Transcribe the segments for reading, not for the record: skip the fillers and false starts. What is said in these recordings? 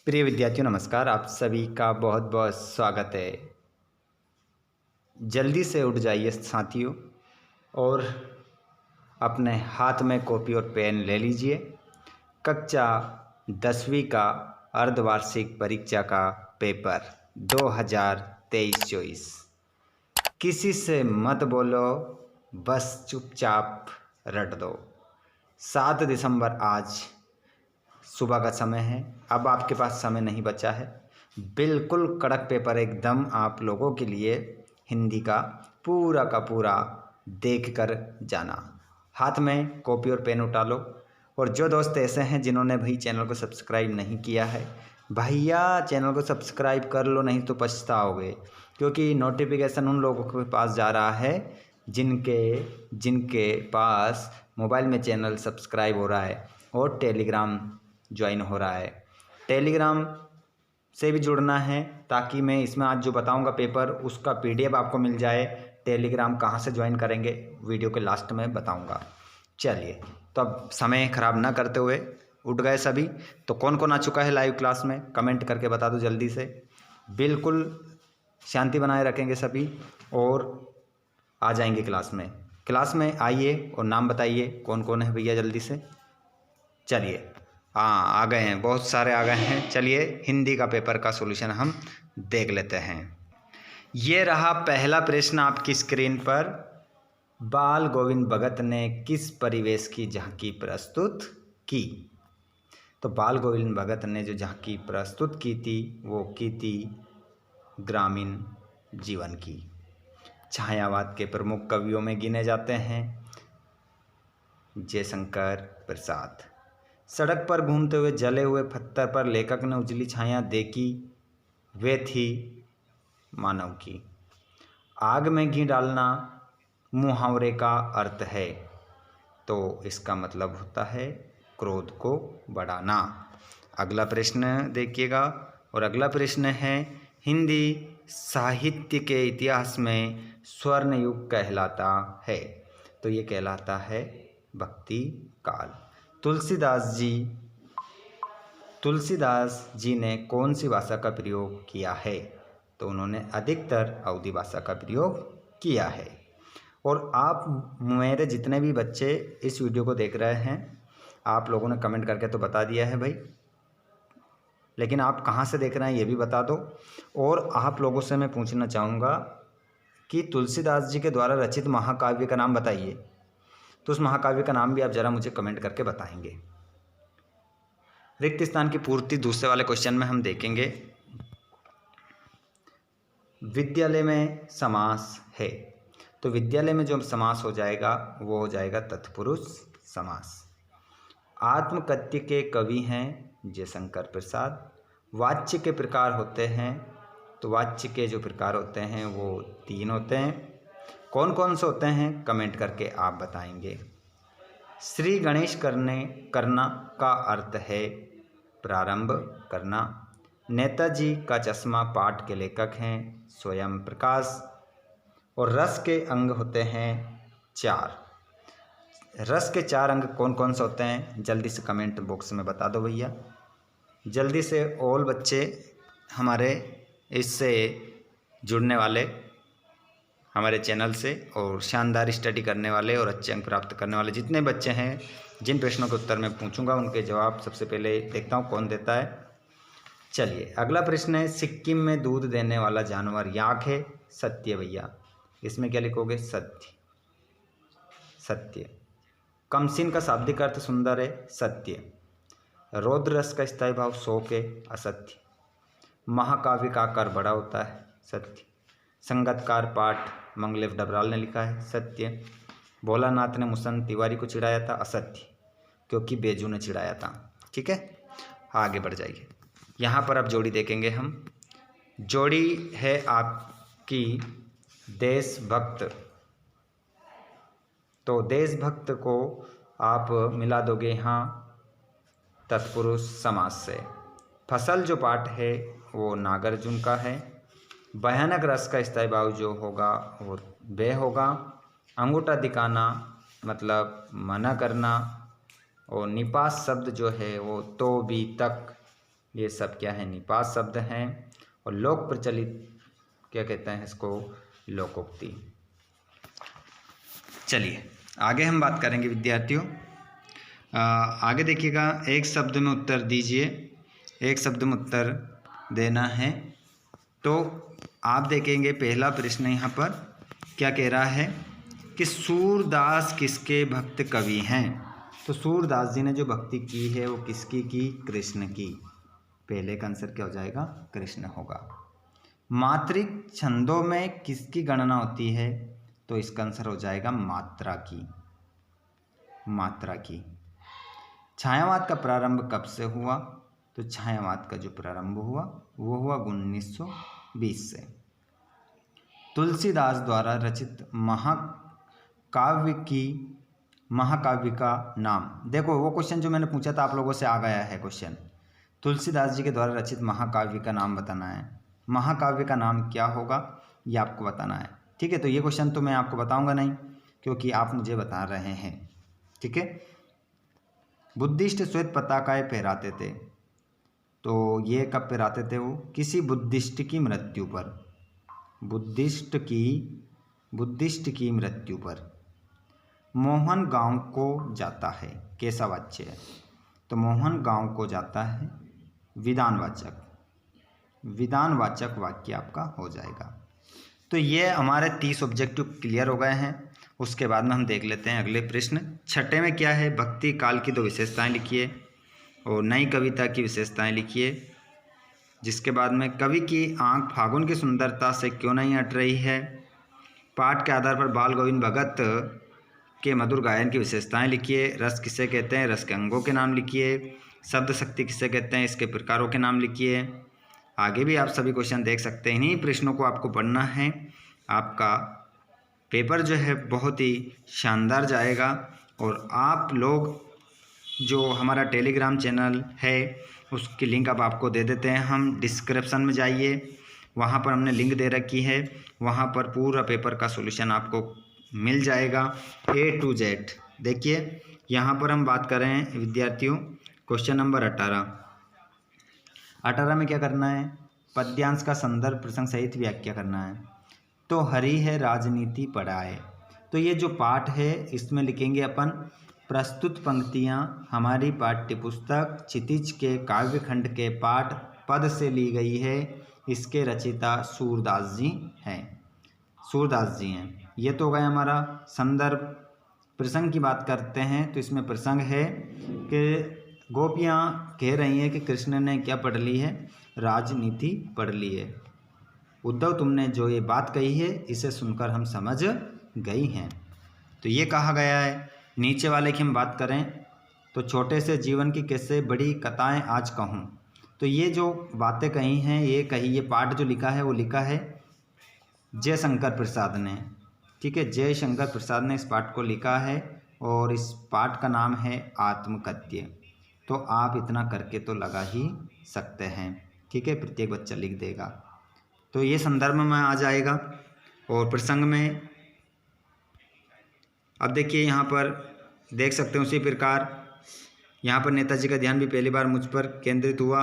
प्रिय विद्यार्थियों नमस्कार। आप सभी का बहुत बहुत स्वागत है। जल्दी से उठ जाइए साथियों और अपने हाथ में कॉपी और पेन ले लीजिए। कक्षा 10वीं का अर्धवार्षिक परीक्षा का पेपर 2023-24 किसी से मत बोलो, बस चुपचाप रट दो। 7 दिसंबर आज सुबह का समय है। अब आपके पास समय नहीं बचा है। बिल्कुल कड़क पेपर एकदम आप लोगों के लिए हिंदी का पूरा देख कर जाना। हाथ में कॉपी और पेन उठा लो। और जो दोस्त ऐसे हैं जिन्होंने भाई चैनल को सब्सक्राइब नहीं किया है, भैया चैनल को सब्सक्राइब कर लो, नहीं तो पछताओगे। क्योंकि नोटिफिकेशन उन लोगों के पास जा रहा है जिनके पास मोबाइल में चैनल सब्सक्राइब हो रहा है और टेलीग्राम ज्वाइन हो रहा है। टेलीग्राम से भी जुड़ना है ताकि मैं इसमें आज जो बताऊंगा पेपर उसका PDF आपको मिल जाए। टेलीग्राम कहाँ से ज्वाइन करेंगे वीडियो के लास्ट में बताऊंगा। चलिए, तो अब समय खराब ना करते हुए उठ गए सभी। तो कौन कौन आ चुका है लाइव क्लास में कमेंट करके बता दो जल्दी से। बिल्कुल शांति बनाए रखेंगे सभी और आ जाएंगे क्लास में। क्लास में आइए और नाम बताइए कौन कौन है भैया जल्दी से। चलिए, हाँ आ गए हैं, बहुत सारे आ गए हैं। चलिए हिंदी का पेपर का सॉल्यूशन हम देख लेते हैं। ये रहा पहला प्रश्न आपकी स्क्रीन पर। बाल गोविंद भगत ने किस परिवेश की झांकी प्रस्तुत की? तो बाल गोविंद भगत ने जो झांकी प्रस्तुत की थी वो की थी ग्रामीण जीवन की। छायावाद के प्रमुख कवियों में गिने जाते हैं जयशंकर प्रसाद। सड़क पर घूमते हुए जले हुए पत्थर पर लेखक ने उजली छाया देखी, वे थी मानव की। आग में घी डालना मुहावरे का अर्थ है, तो इसका मतलब होता है क्रोध को बढ़ाना। अगला प्रश्न देखिएगा और अगला प्रश्न है, हिंदी साहित्य के इतिहास में स्वर्ण युग कहलाता है? तो ये कहलाता है भक्ति काल। तुलसीदास जी ने कौन सी भाषा का प्रयोग किया है? तो उन्होंने अधिकतर अवधी भाषा का प्रयोग किया है। और आप मेरे जितने भी बच्चे इस वीडियो को देख रहे हैं, आप लोगों ने कमेंट करके तो बता दिया है भाई, लेकिन आप कहाँ से देख रहे हैं ये भी बता दो। और आप लोगों से मैं पूछना चाहूँगा कि तुलसीदास जी के द्वारा रचित महाकाव्य का नाम बताइए। तो उस महाकाव्य का नाम भी आप ज़रा मुझे कमेंट करके बताएंगे। रिक्त स्थान की पूर्ति दूसरे वाले क्वेश्चन में हम देखेंगे। विद्यालय में समास है, तो विद्यालय में जो समास हो जाएगा वो हो जाएगा तत्पुरुष समास। आत्मकथ्य के कवि हैं जयशंकर प्रसाद। वाच्य के प्रकार होते हैं, तो वाच्य के जो प्रकार होते हैं वो 3 होते हैं। कौन कौन से होते हैं कमेंट करके आप बताएंगे। श्री गणेश करना का अर्थ है प्रारंभ करना। नेताजी का चश्मा पाठ के लेखक हैं स्वयं प्रकाश। और रस के अंग होते हैं 4। रस के 4 अंग कौन कौन से होते हैं जल्दी से कमेंट बॉक्स में बता दो भैया। जल्दी से ऑल बच्चे हमारे इससे जुड़ने वाले, हमारे चैनल से, और शानदार स्टडी करने वाले और अच्छे अंक प्राप्त करने वाले जितने बच्चे हैं, जिन प्रश्नों के उत्तर मैं पूछूंगा उनके जवाब सबसे पहले देखता हूं कौन देता है। चलिए अगला प्रश्न है, सिक्किम में दूध देने वाला जानवर याक है? सत्य भैया। इसमें क्या लिखोगे? सत्य। सत्य। कमसीन का शाब्दिक अर्थ सुंदर है? सत्य। रौद्र रस का स्थायी भाव शोक है? असत्य। महाकाव्य का आकार बड़ा होता है? सत्य। संगतकार पाठ मंगलेव डबराल ने लिखा है? सत्य। भोलानाथ ने मुसन तिवारी को चिढ़ाया था? असत्य, क्योंकि बेजू ने चिढ़ाया था। ठीक है, आगे बढ़ जाइए। यहाँ पर अब जोड़ी देखेंगे हम। जोड़ी है आपकी देशभक्त। तो देशभक्त को आप मिला दोगे यहाँ तत्पुरुष समास से। फसल जो पाठ है वो नागार्जुन का है। भयानक रस का स्थायी भाव जो होगा वो बे होगा। अंगूठा दिखाना मतलब मना करना। और निपास शब्द जो है वो तो भी तक ये सब क्या है, निपात शब्द हैं। और लोक प्रचलित क्या कहते हैं इसको, लोकोक्ति। चलिए आगे हम बात करेंगे विद्यार्थियों। आगे देखिएगा, एक शब्द में उत्तर दीजिए, एक शब्द में उत्तर देना है। तो आप देखेंगे पहला प्रश्न यहाँ पर क्या कह रहा है कि सूरदास किसके भक्त कवि हैं। तो सूरदास जी ने जो भक्ति की है वो किसकी की, कृष्ण की। पहले का आंसर क्या हो जाएगा, कृष्ण होगा। मात्रिक छंदों में किसकी गणना होती है, तो इसका आंसर हो जाएगा मात्रा की, मात्रा की। छायावाद का प्रारंभ कब से हुआ, तो छायावाद का जो प्रारंभ हुआ वो हुआ 1920 से। तुलसीदास द्वारा रचित महाकाव्य का नाम, देखो वो क्वेश्चन जो मैंने पूछा था आप लोगों से आ गया है क्वेश्चन। तुलसीदास जी के द्वारा रचित महाकाव्य का नाम बताना है। महाकाव्य का नाम क्या होगा ये आपको बताना है, ठीक है। तो ये क्वेश्चन तो मैं आपको बताऊंगा नहीं क्योंकि आप मुझे बता रहे हैं, ठीक है। बुद्धिस्ट श्वेत पताकाएं फहराते थे, तो ये कब फहराते थे वो, किसी बुद्धिस्ट की मृत्यु पर, बुद्धिस्ट की मृत्यु पर। मोहन गांव को जाता है, कैसा वाच्य है, तो मोहन गांव को जाता है विधानवाचक वाक्य आपका हो जाएगा। तो ये हमारे 30 ऑब्जेक्टिव क्लियर हो गए हैं। उसके बाद में हम देख लेते हैं अगले प्रश्न। छठे में क्या है, भक्ति काल की 2 विशेषताएं लिखिए और नई कविता की विशेषताएं लिखिए। जिसके बाद में कवि की आंख फागुन की सुंदरता से क्यों नहीं हट रही है। पाठ के आधार पर बाल गोविंद भगत के मधुर गायन की विशेषताएं लिखिए। रस किसे कहते हैं, रस के अंगों के नाम लिखिए। शब्द शक्ति किसे कहते हैं, इसके प्रकारों के नाम लिखिए। आगे भी आप सभी क्वेश्चन देख सकते हैं। इन्हीं प्रश्नों को आपको पढ़ना है। आपका पेपर जो है बहुत ही शानदार जाएगा। और आप लोग जो हमारा टेलीग्राम चैनल है उसकी लिंक अब आपको दे देते हैं हम। डिस्क्रिप्शन में जाइए, वहाँ पर हमने लिंक दे रखी है, वहाँ पर पूरा पेपर का सॉल्यूशन आपको मिल जाएगा A to Z। देखिए यहाँ पर हम बात कर रहे हैं विद्यार्थियों, क्वेश्चन नंबर 18 में क्या करना है, पद्यांश का संदर्भ प्रसंग सहित व्याख्या करना है। तो हरि है राजनीति पढ़ाए, तो ये जो पाठ है इसमें लिखेंगे अपन प्रस्तुत पंक्तियाँ हमारी पाठ्य पुस्तक क्षितिज के काव्यखंड के पाठ पद से ली गई है। इसके रचयिता सूरदास जी हैं, ये तो हो गया हमारा संदर्भ। प्रसंग की बात करते हैं तो इसमें प्रसंग है कि गोपियाँ कह रही हैं कि कृष्ण ने क्या पढ़ ली है, राजनीति पढ़ ली है। उद्धव तुमने जो ये बात कही है इसे सुनकर हम समझ गई हैं, तो ये कहा गया है। नीचे वाले की हम बात करें तो छोटे से जीवन की कैसे बड़ी कथाएं आज कहूँ, तो ये जो बातें कही हैं ये पाठ जो लिखा है वो लिखा है जयशंकर प्रसाद ने, ठीक है। जयशंकर प्रसाद ने इस पाठ को लिखा है और इस पाठ का नाम है आत्मकथ्य। तो आप इतना करके तो लगा ही सकते हैं, ठीक है, प्रत्येक बच्चा लिख देगा। तो ये संदर्भ में आ जाएगा और प्रसंग में अब देखिए यहाँ पर देख सकते हैं। उसी प्रकार यहाँ पर नेताजी का ध्यान भी पहली बार मुझ पर केंद्रित हुआ।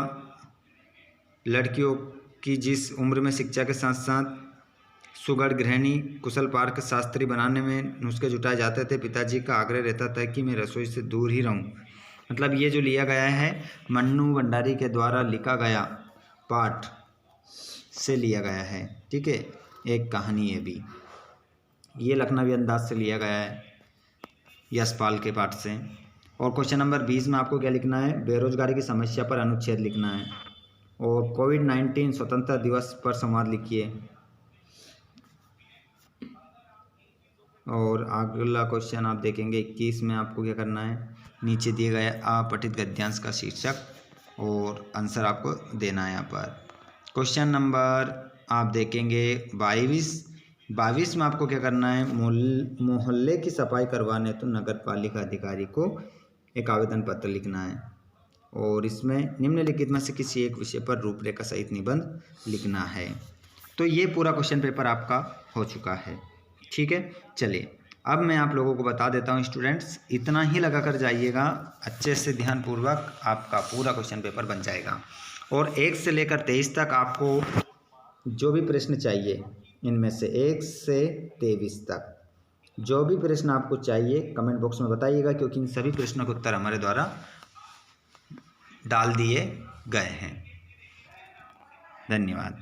लड़कियों की जिस उम्र में शिक्षा के साथ साथ सुगढ़ गृहिणी कुशल पार्क शास्त्री बनाने में नुस्खे जुटाए जाते थे, पिताजी का आग्रह रहता था कि मैं रसोई से दूर ही रहूं। मतलब ये जो लिया गया है मन्नू भंडारी के द्वारा लिखा गया पाठ से लिया गया है, ठीक है। एक कहानी है भी, ये लखनवी अंदाज से लिया गया है यशपाल के पाठ से। और क्वेश्चन नंबर 20 में आपको क्या लिखना है, बेरोजगारी की समस्या पर अनुच्छेद लिखना है और कोविड-19 स्वतंत्रता दिवस पर संवाद लिखिए। और अगला क्वेश्चन आप देखेंगे 21 में आपको क्या करना है, नीचे दिए गए अपठित गद्यांश का शीर्षक और आंसर आपको देना है यहाँ पर। क्वेश्चन नंबर आप देखेंगे 22 में आपको क्या करना है, मोहल्ले की सफाई करवाने तो नगर पालिका अधिकारी को एक आवेदन पत्र लिखना है और इसमें निम्नलिखित में से किसी एक विषय पर रूपरेखा सहित निबंध लिखना है। तो ये पूरा क्वेश्चन पेपर आपका हो चुका है, ठीक है। चलिए अब मैं आप लोगों को बता देता हूँ स्टूडेंट्स, इतना ही लगा कर जाइएगा, अच्छे से ध्यानपूर्वक आपका पूरा क्वेश्चन पेपर बन जाएगा। और 1 से लेकर 23 तक आपको जो भी प्रश्न चाहिए, इनमें से 1 से 23 तक जो भी प्रश्न आपको चाहिए कमेंट बॉक्स में बताइएगा, क्योंकि इन सभी प्रश्नों के उत्तर हमारे द्वारा डाल दिए गए हैं। धन्यवाद।